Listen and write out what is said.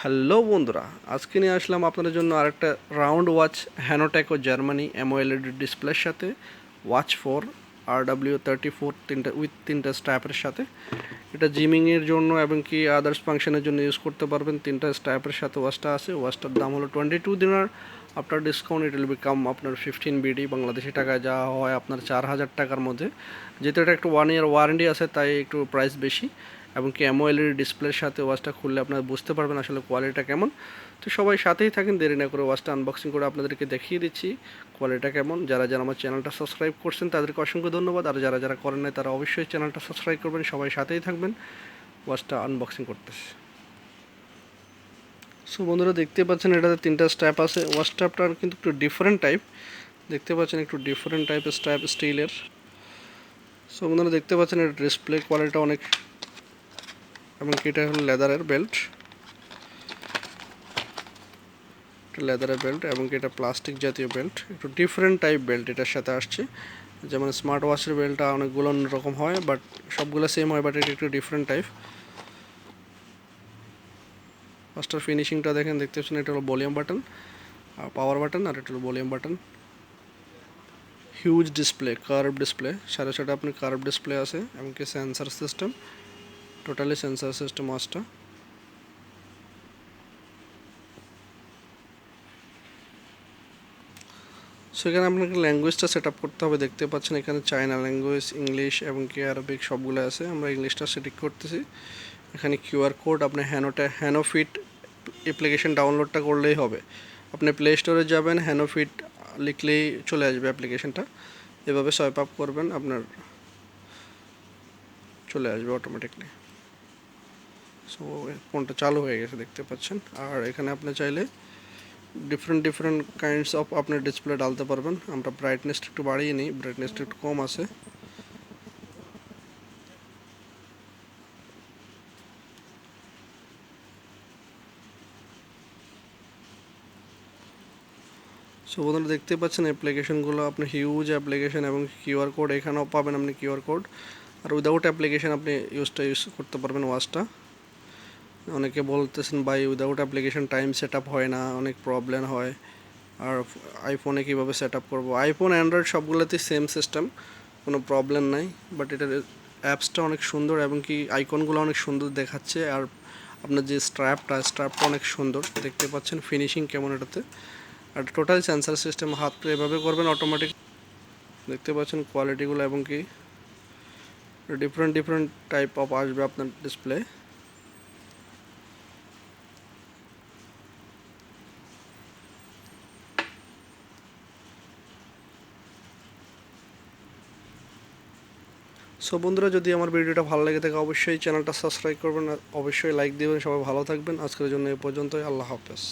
Hello বন্ধুরা, আজকে নিয়ে আসলাম আপনাদের জন্য আরেকটা রাউন্ড ওয়াচ হ্যানোটেকো জার্মানি অ্যামোলেড ডিসপ্লের সাথে ওয়াচ 4 RW34 তিনটা স্ট্র্যাপের সাথে। এটা জিমিংয়ের জন্য এবং কি আদার্স ফাংশনের জন্য ইউজ করতে পারবেন। তিনটা স্ট্র্যাপের সাথে ওয়াচটা আছে। ওয়াচটার দাম হলো 22 দিনার। After discount it will become আপনার 15 বিডি, বাংলাদেশি টাকায় যাওয়া হয় আপনার 4000 টাকার মধ্যে। যেহেতু এটা একটু 1 ইয়ার ওয়ারেন্টি আছে তাই একটু প্রাইস বেশি, এবং কি অ্যামোলেড ডিসপ্লের সাথে ওয়াচটা খুললে আপনারা বুঝতে পারবেন আসলে কোয়ালিটিটা কেমন। তো সবাই সাথেই থাকেন, দেরি না করে ওয়াচটা আনবক্সিং করে আপনাদেরকে দেখিয়ে দিচ্ছি কোয়ালিটিটা কেমন। যারা যারা আমার চ্যানেলটা সাবস্ক্রাইব করছেন তাদেরকে অসংখ্য ধন্যবাদ, আর যারা যারা করেন নাই তারা অবশ্যই চ্যানেলটা সাবস্ক্রাইব করবেন। সবাই সাথেই থাকবেন, ওয়াচটা আনবক্সিং করতেছি। সো বন্ধুরা, দেখতে পাচ্ছেন এটাতে তিনটা স্ট্র্যাপ আছে। ওয়াচ স্ট্র্যাপটার কিন্তু একটু ডিফারেন্ট টাইপ, দেখতে পাচ্ছেন একটু ডিফারেন্ট টাইপের স্ট্র্যাপ, স্টিলের। সো বন্ধুরা, দেখতে পাচ্ছেন এটা ডিসপ্লে কোয়ালিটিটা অনেক, এবং কি এটা হলো লেদারের বেল্ট, লেদারের বেল্ট, এবং কি এটা প্লাস্টিক জাতীয় বেল্ট। একটু ডিফারেন্ট টাইপ বেল্ট এটার সাথে আসছে। যেমন স্মার্ট ওয়াচের বেল্টটা অনেকগুলো রকম হয়, বাট সবগুলো সেম হয়, বাট এটা একটু ডিফারেন্ট টাইপ। ফার্স্টার ফিনিশিংটা দেখেন, দেখতে পাচ্ছেন এটা হলো ভলিউম বাটন আর পাওয়ার বাটন, আর এটা হলো volume button. Huge display, curve display, সাথে সাথে আপনার কার্ভ ডিসপ্লে আছে, এবং কি sensor system, totally sensor system ওয়াচটা। সো এখানে আপনাকে ল্যাঙ্গুয়েজটা সেট আপ করতে হবে। দেখতে পাচ্ছেন এখানে চায়না ল্যাঙ্গুয়েজ, ইংলিশ এবং কি আরবিক সবগুলো আছে। আমরা ইংলিশটা সেটিং করতেছি। এখানে কিউআর কোড, আপনার হ্যানোফিট অ্যাপ্লিকেশন ডাউনলোডটা করলেই হবে। আপনি প্লে স্টোরে যাবেন, হ্যানোফিট লিখলেই চলে আসবে অ্যাপ্লিকেশনটা। এভাবে সোয়াইপ আপ করবেন, আপনার চলে আসবে অটোমেটিকলি। সো ফোনটা চালু হয়ে গেছে দেখতে পাচ্ছেন। আর এখানে আপনি চাইলে ডিফারেন্ট কাইন্ডস অফ আপনার ডিসপ্লে ডালতে পারবেন। আমরা ব্রাইটনেসটা একটু বাড়িয়ে নিই, ব্রাইটনেসটা একটু কম আছে। সো বন্ধুরা, দেখতে পাচ্ছেন অ্যাপ্লিকেশনগুলো আপনার হিউজ অ্যাপ্লিকেশন, এবং কিউআর কোড এখানেও পাবেন আপনি কিউআর কোড। আর উইদাউট অ্যাপ্লিকেশন আপনি ইউজ করতে পারবেন ওয়াচটা। অনেকে বলতেছেন ভাই without application time set up হয় না, অনেক প্রবলেম হয়, আর আইফোনে কীভাবে সেট আপ করবো। আইফোন অ্যান্ড্রয়েড সবগুলোতেই সেম সিস্টেম, কোনো প্রবলেম নাই। বাট এটার অ্যাপসটা অনেক সুন্দর, এবং কি আইকনগুলো অনেক সুন্দর দেখাচ্ছে। আর আপনার যে স্ট্র্যাপটা অনেক সুন্দর, দেখতে পাচ্ছেন ফিনিশিং কেমন এটাতে। আর টোটাল সেন্সার সিস্টেম, হাত এভাবে করবেন অটোমেটিক। দেখতে পাচ্ছেন কোয়ালিটিগুলো, এবং কি ডিফারেন্ট টাইপ অফ আসবে আপনার ডিসপ্লে। সো বন্ধুরা, যদি আমার ভিডিওটা ভালো লেগে থাকে অবশ্যই চ্যানেলটা সাবস্ক্রাইব করবেন, অবশ্যই লাইক দেবেন। সবাই ভালো থাকবেন। আজকের জন্য এ পর্যন্তই। আল্লাহ হাফেজ।